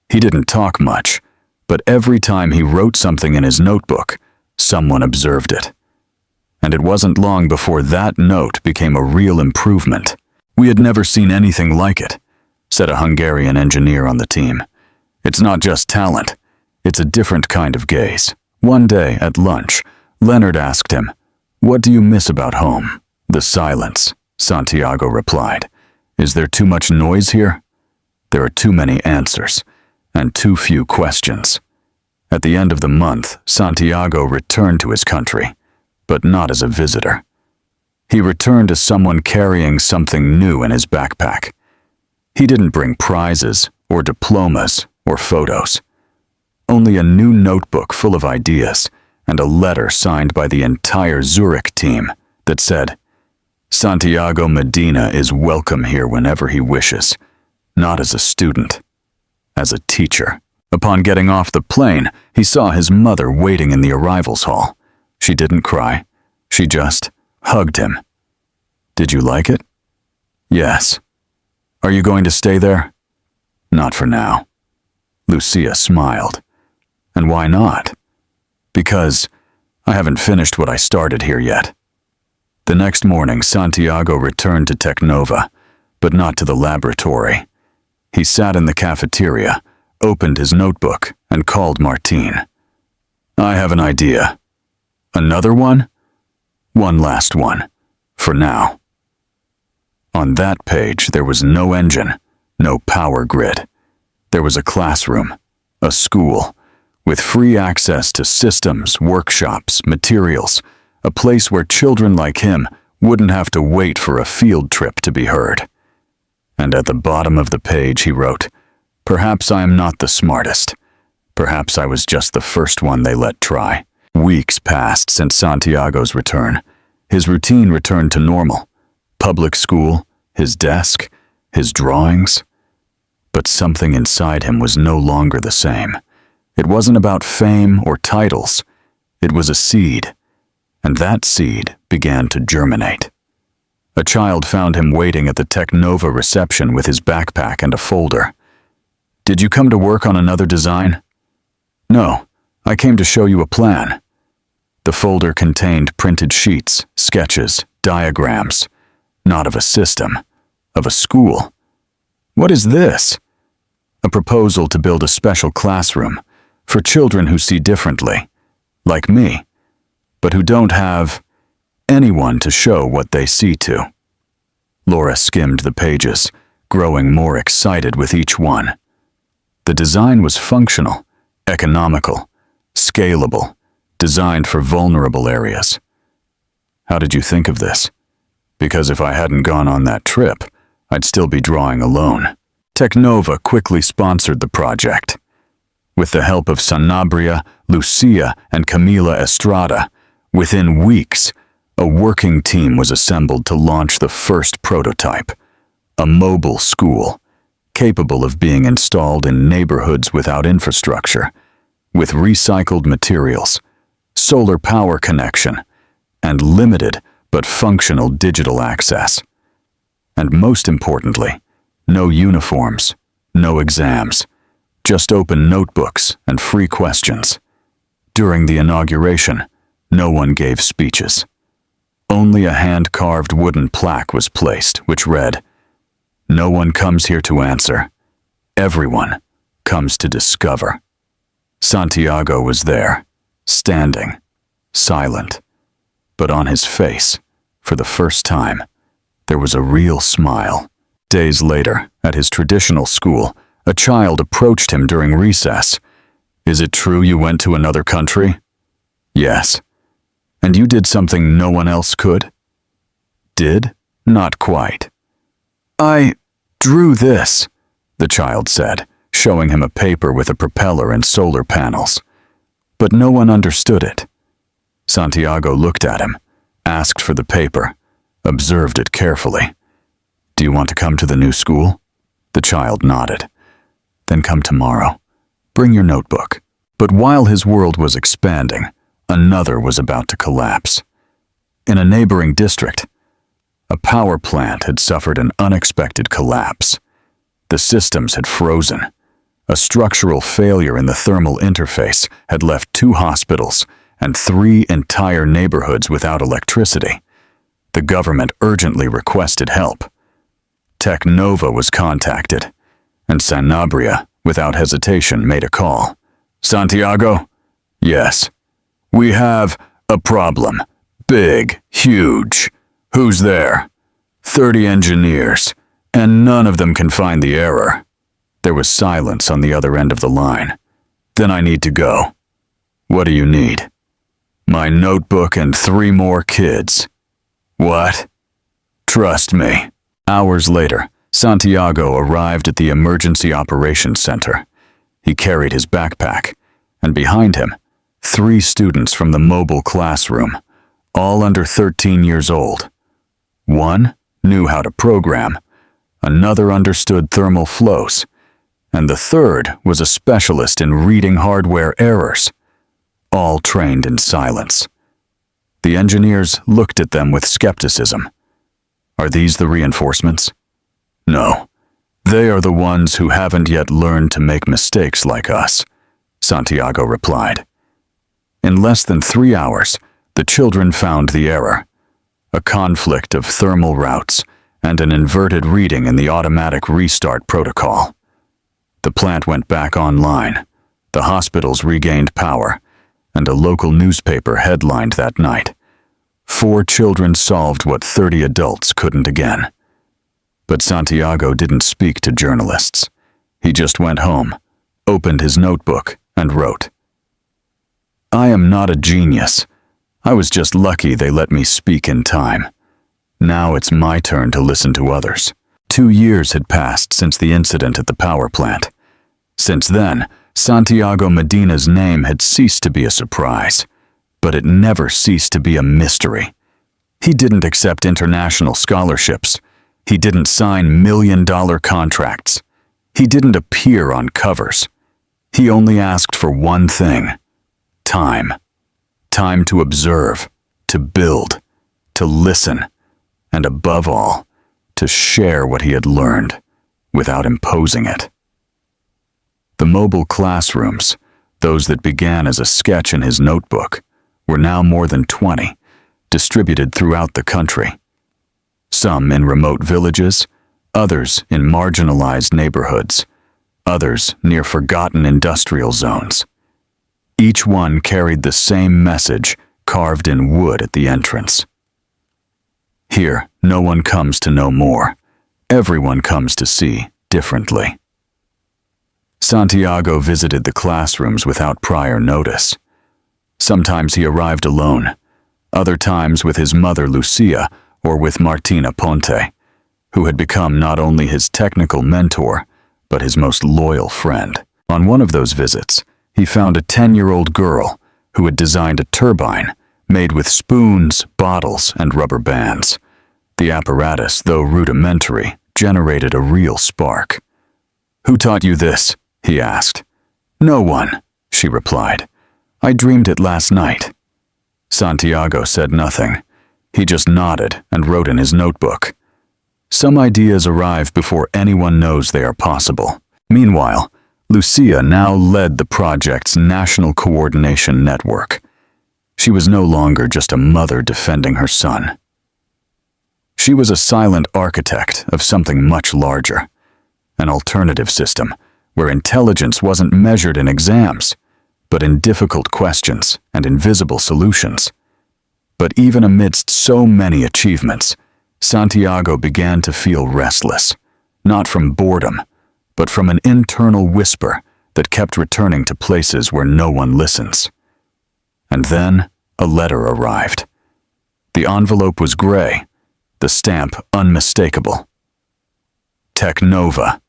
He didn't talk much, but every time he wrote something in his notebook, someone observed it. And it wasn't long before that note became a real improvement. "We had never seen anything like it," said a Hungarian engineer on the team. "It's not just talent, it's a different kind of gaze." One day at lunch, Leonard asked him, "What do you miss about home?" "The silence," Santiago replied. "Is there too much noise here?" "There are too many answers, and too few questions." At the end of the month, Santiago returned to his country, but not as a visitor. He returned as someone carrying something new in his backpack. He didn't bring prizes or diplomas or photos. Only a new notebook full of ideas and a letter signed by the entire Zurich team that said, "Santiago Medina is welcome here whenever he wishes, not as a student, as a teacher." Upon getting off the plane, he saw his mother waiting in the arrivals hall. She didn't cry. She just hugged him. "Did you like it?" "Yes." "Are you going to stay there?" "Not for now." Lucia smiled. "And why not?" "Because I haven't finished what I started here yet." The next morning, Santiago returned to Technova, but not to the laboratory. He sat in the cafeteria, opened his notebook, and called Martine. "I have an idea." "Another one?" "One last one, for now." On that page, there was no engine, no power grid. There was a classroom, a school, with free access to systems, workshops, materials, a place where children like him wouldn't have to wait for a field trip to be heard. And at the bottom of the page he wrote, "Perhaps I am not the smartest. Perhaps I was just the first one they let try." Weeks passed since Santiago's return. His routine returned to normal. Public school, his desk, his drawings. But something inside him was no longer the same. It wasn't about fame or titles. It was a seed, and that seed began to germinate. A child found him waiting at the Technova reception with his backpack and a folder. "Did you come to work on another design?" "No, I came to show you a plan." The folder contained printed sheets, sketches, diagrams, not of a system, of a school. "What is this?" "A proposal to build a special classroom for children who see differently, like me, but who don't have anyone to show what they see to." Laura skimmed the pages, growing more excited with each one. The design was functional, economical, scalable, designed for vulnerable areas. "How did you think of this?" "Because if I hadn't gone on that trip, I'd still be drawing alone." Technova quickly sponsored the project. With the help of Sanabria, Lucia, and Camila Estrada, within weeks, a working team was assembled to launch the first prototype, a mobile school, capable of being installed in neighborhoods without infrastructure, with recycled materials, solar power connection, and limited but functional digital access. And most importantly, no uniforms, no exams, just open notebooks and free questions. During the inauguration, no one gave speeches. Only a hand-carved wooden plaque was placed, which read, "No one comes here to answer. Everyone comes to discover." Santiago was there, standing, silent, but on his face, for the first time, there was a real smile. Days later, at his traditional school, a child approached him during recess. "Is it true you went to another country?" "Yes." "And you did something no one else could?" "Did? Not quite." "I drew this," the child said, showing him a paper with a propeller and solar panels. But no one understood it. Santiago looked at him, asked for the paper, observed it carefully. "Do you want to come to the new school?" The child nodded. "Then come tomorrow. Bring your notebook." But while his world was expanding, another was about to collapse. In a neighboring district, a power plant had suffered an unexpected collapse. The systems had frozen. A structural failure in the thermal interface had left 2 hospitals and 3 entire neighborhoods without electricity. The government urgently requested help. Technova was contacted, and Sanabria, without hesitation, made a call. Santiago? Yes. We have a problem. Big, huge. Who's there? 30 engineers, and none of them can find the error. There was silence on the other end of the line. Then I need to go. What do you need? My notebook and 3 more kids. What? Trust me. Hours later, Santiago arrived at the Emergency Operations Center. He carried his backpack, and behind him, 3 students from the mobile classroom, all under 13 years old. One knew how to program, another understood thermal flows, and the third was a specialist in reading hardware errors, all trained in silence. The engineers looked at them with skepticism. Are these the reinforcements? No. They are the ones who haven't yet learned to make mistakes like us, Santiago replied. In less than 3 hours, the children found the error, a conflict of thermal routes and an inverted reading in the automatic restart protocol. The plant went back online, the hospitals regained power, and a local newspaper headlined that night, 4 children solved what 30 adults couldn't again. But Santiago didn't speak to journalists. He just went home, opened his notebook, and wrote, I am not a genius. I was just lucky they let me speak in time. Now it's my turn to listen to others. 2 years had passed since the incident at the power plant. Since then, Santiago Medina's name had ceased to be a surprise, but it never ceased to be a mystery. He didn't accept international scholarships. He didn't sign million-dollar contracts. He didn't appear on covers. He only asked for one thing: time. Time to observe, to build, to listen, and above all, to share what he had learned without imposing it. The mobile classrooms, those that began as a sketch in his notebook, were now more than 20, distributed throughout the country. Some in remote villages, others in marginalized neighborhoods, others near forgotten industrial zones. Each one carried the same message carved in wood at the entrance. Here, no one comes to know more. Everyone comes to see differently. Santiago visited the classrooms without prior notice. Sometimes he arrived alone, other times with his mother Lucia or with Martina Ponte, who had become not only his technical mentor, but his most loyal friend. On one of those visits, he found a 10-year-old girl who had designed a turbine made with spoons, bottles, and rubber bands. The apparatus, though rudimentary, generated a real spark. "Who taught you this?" he asked. "No one," she replied. "I dreamed it last night." Santiago said nothing. He just nodded and wrote in his notebook. Some ideas arrive before anyone knows they are possible. Meanwhile, Lucia now led the project's national coordination network. She was no longer just a mother defending her son. She was a silent architect of something much larger, an alternative system where intelligence wasn't measured in exams, but in difficult questions and invisible solutions. But even amidst so many achievements, Santiago began to feel restless, not from boredom, but from an internal whisper that kept returning to places where no one listens. And then a letter arrived. The envelope was gray, the stamp unmistakable. Technova.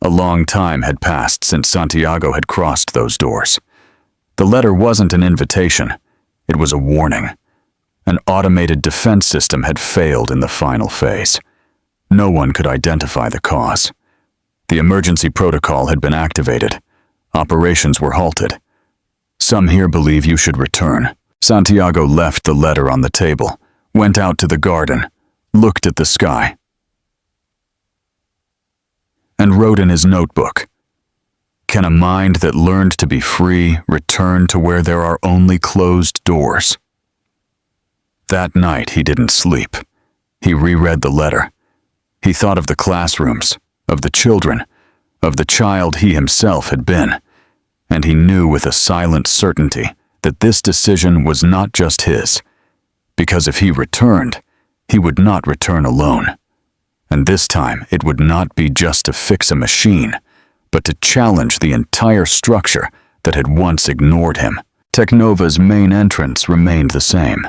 A long time had passed since Santiago had crossed those doors. The letter wasn't an invitation, it was a warning. An automated defense system had failed in the final phase. No one could identify the cause. The emergency protocol had been activated. Operations were halted. "Some here believe you should return." Santiago left the letter on the table, went out to the garden, looked at the sky, and wrote in his notebook, Can a mind that learned to be free return to where there are only closed doors? That night he didn't sleep. He reread the letter. He thought of the classrooms, of the children, of the child he himself had been, and he knew with a silent certainty that this decision was not just his, because if he returned, he would not return alone. And this time it would not be just to fix a machine, but to challenge the entire structure that had once ignored him. Technova's main entrance remained the same.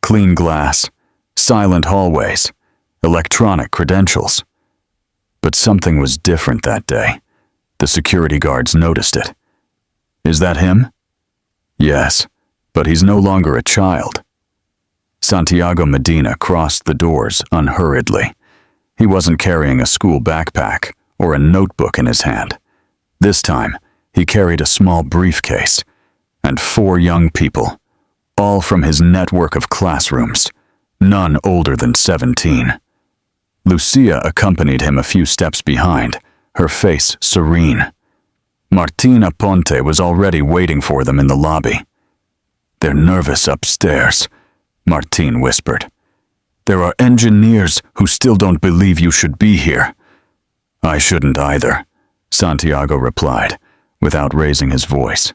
Clean glass, silent hallways, electronic credentials. But something was different that day. The security guards noticed it. Is that him? Yes, but he's no longer a child. Santiago Medina crossed the doors unhurriedly. He wasn't carrying a school backpack or a notebook in his hand. This time, he carried a small briefcase and 4 young people, all from his network of classrooms, none older than 17. Lucia accompanied him a few steps behind, her face serene. Martina Ponte was already waiting for them in the lobby. "They're nervous upstairs," Martine whispered. "There are engineers who still don't believe you should be here." "I shouldn't either," Santiago replied, without raising his voice.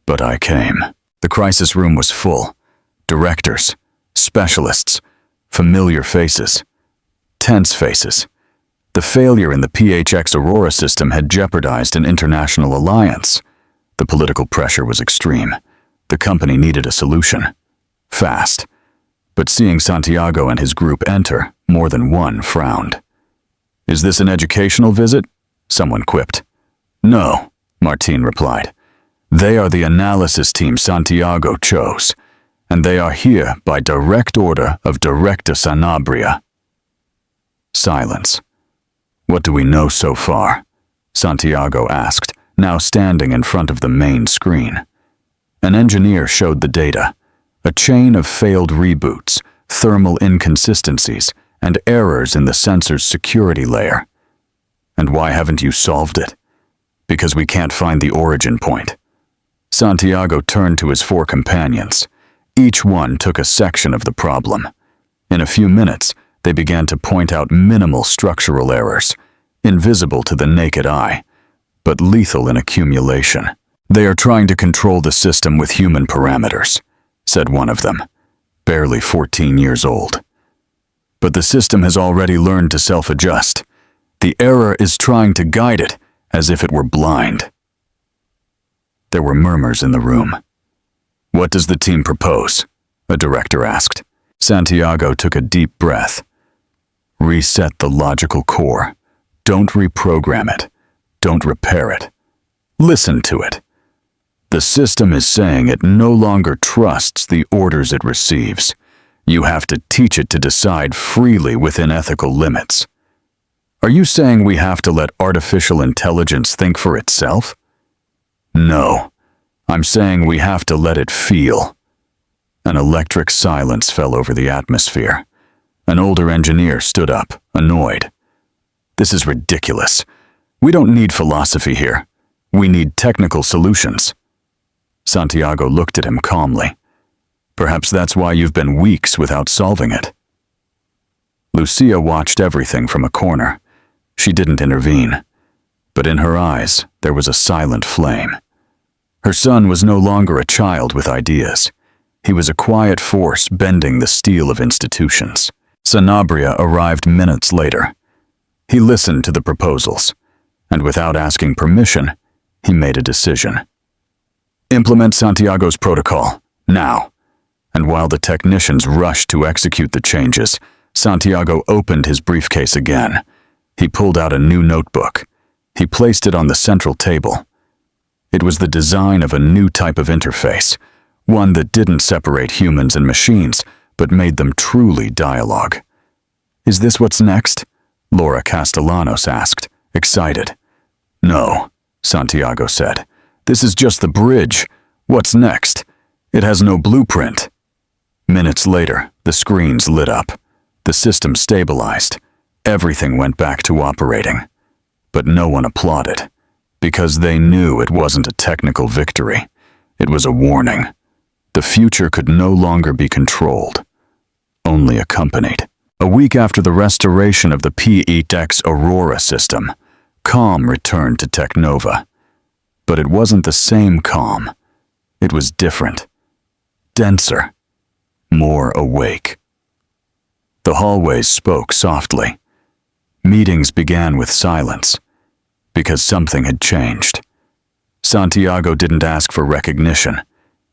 "But I came." The crisis room was full. Directors, specialists, familiar faces, tense faces. The failure in the PHX Aurora system had jeopardized an international alliance. The political pressure was extreme. The company needed a solution. Fast. But seeing Santiago and his group enter, more than one frowned. "Is this an educational visit?" someone quipped. "No," Martine replied. "They are the analysis team Santiago chose, and they are here by direct order of Director Sanabria." Silence. "What do we know so far?" Santiago asked, now standing in front of the main screen. An engineer showed the data. A chain of failed reboots, thermal inconsistencies, and errors in the sensor's security layer. "And why haven't you solved it?" "Because we can't find the origin point." Santiago turned to his 4 companions. Each one took a section of the problem. In a few minutes, they began to point out minimal structural errors, invisible to the naked eye, but lethal in accumulation. "They are trying to control the system with human parameters," said one of them, barely 14 years old. "But the system has already learned to self-adjust. The error is trying to guide it as if it were blind." There were murmurs in the room. "What does the team propose?" a director asked. Santiago took a deep breath. "Reset the logical core. Don't reprogram it. Don't repair it. Listen to it. The system is saying it no longer trusts the orders it receives. You have to teach it to decide freely within ethical limits." "Are you saying we have to let artificial intelligence think for itself?" "No. I'm saying we have to let it feel." An electric silence fell over the atmosphere. An older engineer stood up, annoyed. "This is ridiculous. We don't need philosophy here. We need technical solutions." Santiago looked at him calmly. "Perhaps that's why you've been weeks without solving it." Lucia watched everything from a corner. She didn't intervene, but in her eyes there was a silent flame. Her son was no longer a child with ideas. He was a quiet force bending the steel of institutions. Sanabria arrived minutes later. He listened to the proposals, and without asking permission, he made a decision. "Implement Santiago's protocol, now." And while the technicians rushed to execute the changes, Santiago opened his briefcase again. He pulled out a new notebook. He placed it on the central table. It was the design of a new type of interface, one that didn't separate humans and machines, but made them truly dialogue. "Is this what's next?" Laura Castellanos asked, excited. "No," Santiago said. "This is just the bridge. What's next? It has no blueprint." Minutes later, the screens lit up. The system stabilized. Everything went back to operating. But no one applauded. because they knew it wasn't a technical victory. It was a warning. The future could no longer be controlled, only accompanied. A week after the restoration of the P-8X Aurora system, calm returned to Technova. But it wasn't the same calm. It was different, denser, more awake. The hallways spoke softly. Meetings began with silence, because something had changed. Santiago didn't ask for recognition.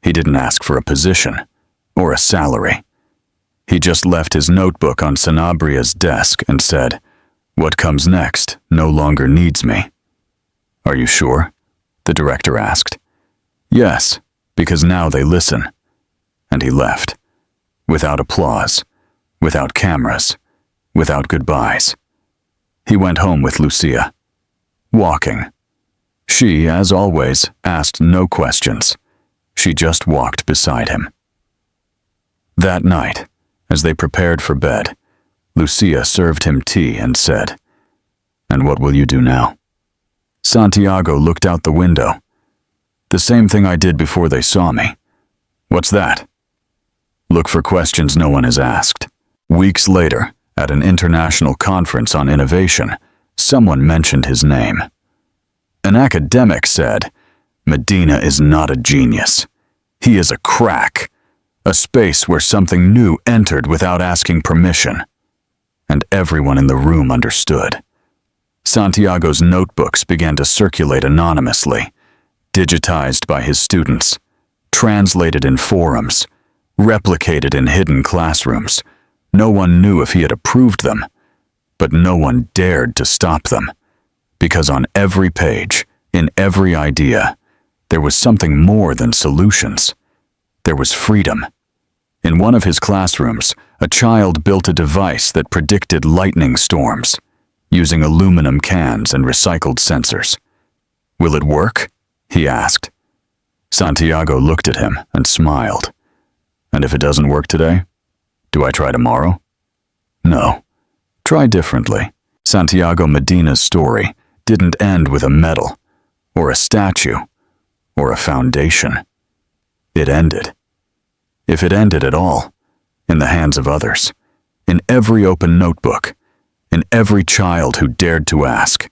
He didn't ask for a position or a salary. He just left his notebook on Sanabria's desk and said, "What comes next no longer needs me." "Are you sure?" the director asked. "Yes, because now they listen." And he left, without applause, without cameras, without goodbyes. He went home with Lucia, walking. She, as always, asked no questions. She just walked beside him. That night, as they prepared for bed, Lucia served him tea and said, "And what will you do now?" Santiago looked out the window. "The same thing I did before they saw me." "What's that?" "Look for questions no one has asked." Weeks later, at an international conference on innovation, someone mentioned his name. An academic said, "Medina is not a genius. He is a crack, a space where something new entered without asking permission." And everyone in the room understood. Santiago's notebooks began to circulate anonymously, digitized by his students, translated in forums, replicated in hidden classrooms. No one knew if he had approved them, but no one dared to stop them, because on every page, in every idea, there was something more than solutions. There was freedom. In one of his classrooms, a child built a device that predicted lightning storms, using aluminum cans and recycled sensors. "Will it work?" he asked. Santiago looked at him and smiled. "And if it doesn't work today, do I try tomorrow?" "No. Try differently." Santiago Medina's story didn't end with a medal, or a statue, or a foundation. It ended. If it ended at all, in the hands of others, in every open notebook, in every child who dared to ask.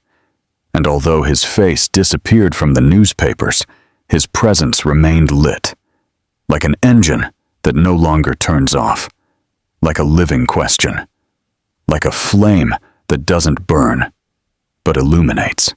And although his face disappeared from the newspapers, his presence remained lit, like an engine that no longer turns off, like a living question, like a flame that doesn't burn, but illuminates.